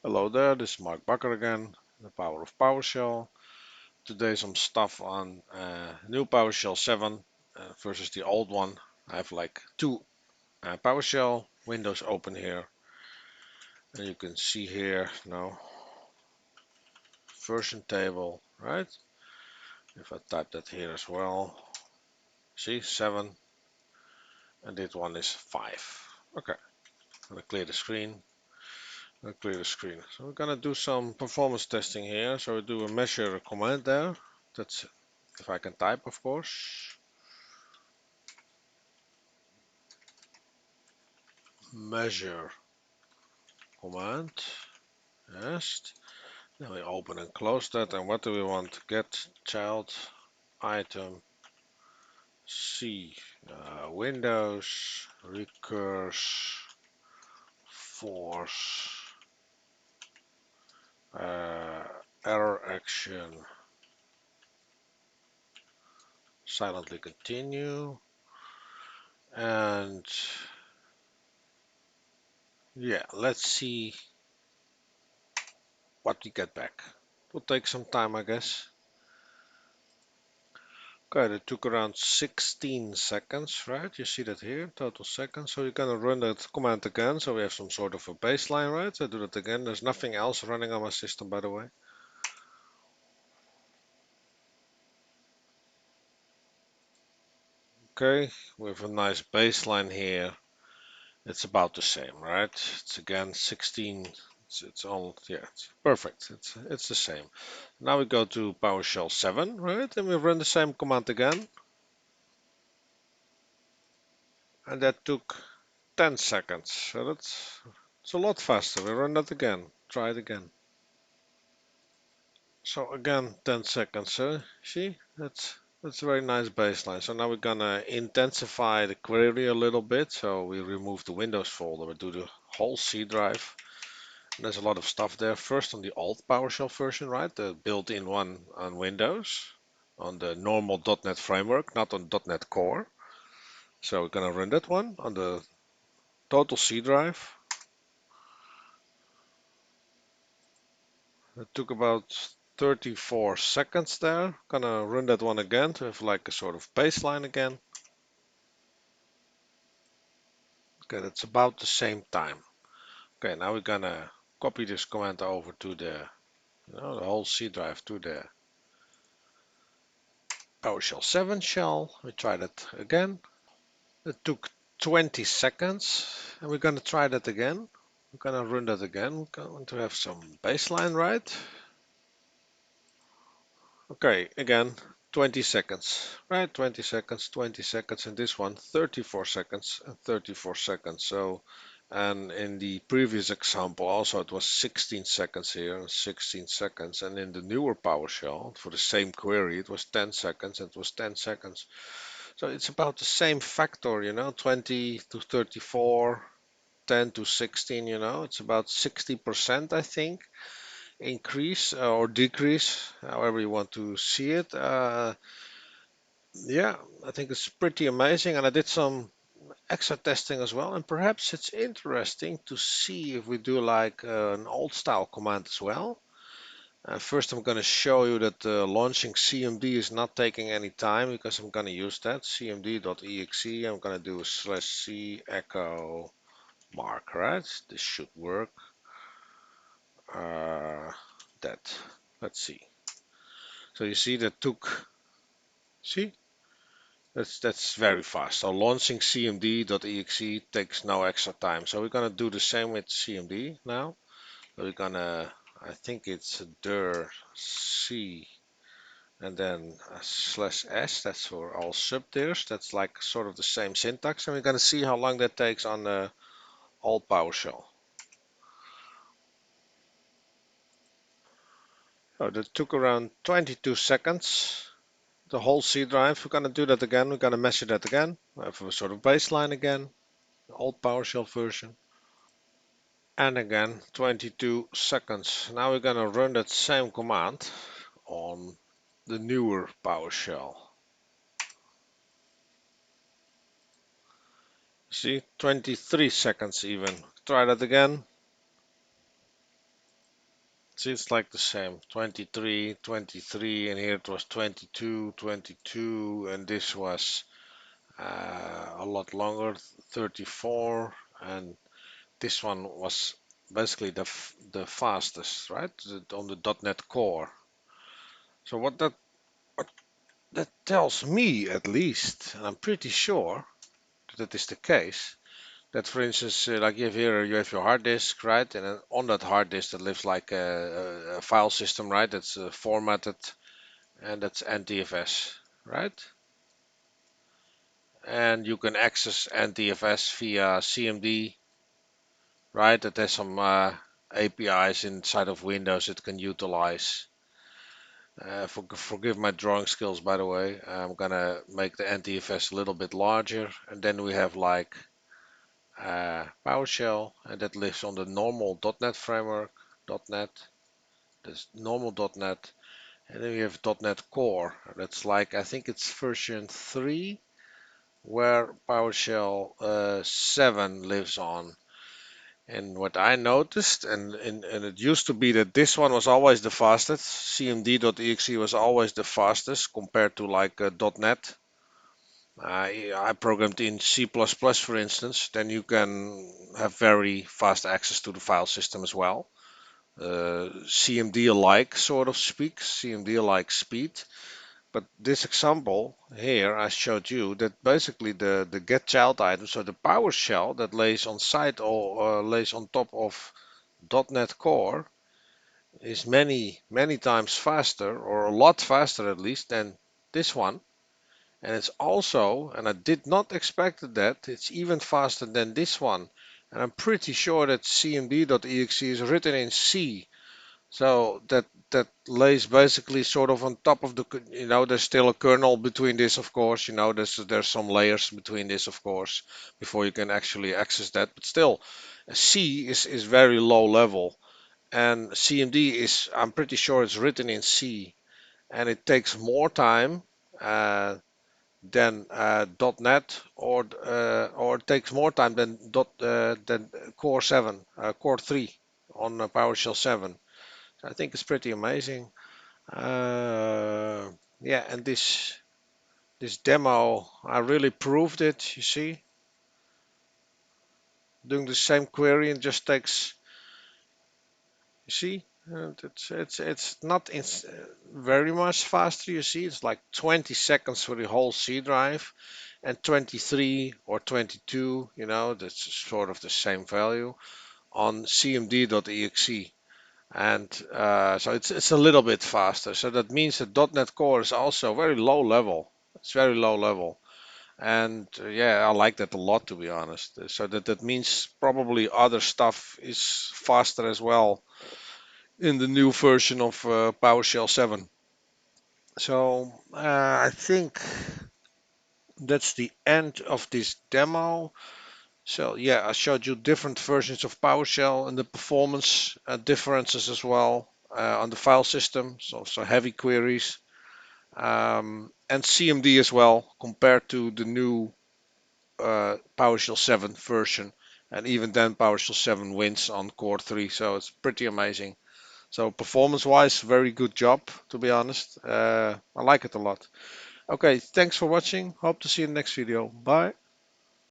Hello there, this is Mark Bakker again, the power of PowerShell. Today some stuff on new PowerShell 7 versus the old one. I have like two PowerShell windows open here. And you can see here now version table, right? If I type that here as well, see 7 and this one is 5. Okay, I'm gonna clear the screen. So we're gonna do some performance testing here. So we do a measure command there. That's if I can type, of course. Measure command. Yes. Then we open and close that. And what do we want? Get child item C. Windows recurse force error action silently continue. And yeah, let's see what we get back. Will take some time, I guess. Okay, it took around 16 seconds, right? You see that here, total seconds. So you're gonna run that command again. So we have some sort of a baseline, right? So do that again. There's nothing else running on my system, by the way. Okay, we have a nice baseline here. It's about the same, right? It's again 16. It's all, yeah, it's perfect. It's the same. Now we go to PowerShell 7, right? And we run the same command again. And that took 10 seconds. So it's a lot faster. We run that again. Try it again. So again, 10 seconds. See, that's a very nice baseline. So now we're gonna intensify the query a little bit. So we remove the Windows folder. We do the whole C drive. And there's a lot of stuff there. First on the old PowerShell version, right? The built-in one on Windows, on the normal .NET framework, not on .NET Core. So we're gonna run that one on the total C drive. It took about 34 seconds there. Gonna run that one again to have like a sort of baseline again. Okay, that's about the same time. Okay, now we're gonna copy this command over to the, the whole C drive to the PowerShell 7 shell. We try that again. It took 20 seconds, and we're gonna try that again. We're gonna run that again. We're going to have some baseline, right? Okay, again, 20 seconds, right? 20 seconds, 20 seconds, and this one 34 seconds and 34 seconds. So, and in the previous example also it was 16 seconds here and 16 seconds, and in the newer PowerShell for the same query it was 10 seconds and it was 10 seconds. So it's about the same factor, 20 to 34, 10 to 16, it's about 60%, I think, increase or decrease, however you want to see it. Yeah, I think it's pretty amazing, and I did some extra testing as well, and perhaps it's interesting to see if we do like an old style command as well. First, I'm going to show you that launching CMD is not taking any time because I'm going to use that CMD.exe. I'm going to do a /c echo mark, right? This should work. That. Let's see. So you see that took. See, that's very fast. So launching CMD.exe takes no extra time. So we're gonna do the same with CMD now. So we're gonna, I think it's dir c and then /s. That's for all subdirs. That's like sort of the same syntax. And we're gonna see how long that takes on the old PowerShell. So that took around 22 seconds. The whole C drive. We're gonna do that again. We're gonna measure that again. We have a sort of baseline again. The old PowerShell version. And again 22 seconds. Now we're gonna run that same command on the newer PowerShell. See, 23 seconds even. Try that again. See, it's like the same, 23, 23, and here it was 22, 22, and this was a lot longer, 34, and this one was basically the fastest, right? On the .NET Core. So what that tells me, at least, and I'm pretty sure that is the case, that for instance, like you have your hard disk, right? And then on that hard disk that lives like a file system, right? That's formatted, and that's NTFS, right? And you can access NTFS via CMD, right? That has some APIs inside of Windows it can utilize. Forgive my drawing skills, by the way. I'm gonna make the NTFS a little bit larger, and then we have like PowerShell, and that lives on the normal .NET framework, .NET, this normal .NET, and then we have .NET Core. That's like, I think it's version 3, where PowerShell 7 lives on. And what I noticed, and it used to be that this one was always the fastest, CMD.exe was always the fastest compared to like .NET. I programmed in C++, for instance, then you can have very fast access to the file system as well. CMD-alike, sort of speaks, CMD-alike speed. But this example here I showed you that basically the get-childitem, so the PowerShell that lays on site or lays on top of .NET Core, is many times faster, or a lot faster at least, than this one. And it's also, and I did not expect that, it's even faster than this one. And I'm pretty sure that CMD.exe is written in C. So that lays basically sort of on top of the, there's still a kernel between this, of course, there's some layers between this, of course, before you can actually access that. But still, C is very low level. And CMD is, I'm pretty sure it's written in C. And it takes more time than .NET, or it takes more time than Core 7, Core 3 on PowerShell 7. So I think it's pretty amazing. Yeah, and this demo, I really proved it. You see, doing the same query and just takes. You see, and it's not very much faster. You see, it's like 20 seconds for the whole C drive, and 23 or 22. That's sort of the same value on CMD.exe. And so it's a little bit faster. So that means that .NET Core is also very low level. It's very low level. And yeah, I like that a lot, to be honest. So that means probably other stuff is faster as well in the new version of PowerShell 7. So I think that's the end of this demo. So yeah, I showed you different versions of PowerShell and the performance differences as well on the file system. So heavy queries and CMD as well compared to the new PowerShell 7 version. And even then, PowerShell 7 wins on Core 3, so it's pretty amazing. So performance-wise, very good job, to be honest. I like it a lot. Okay, thanks for watching. Hope to see you in the next video. Bye.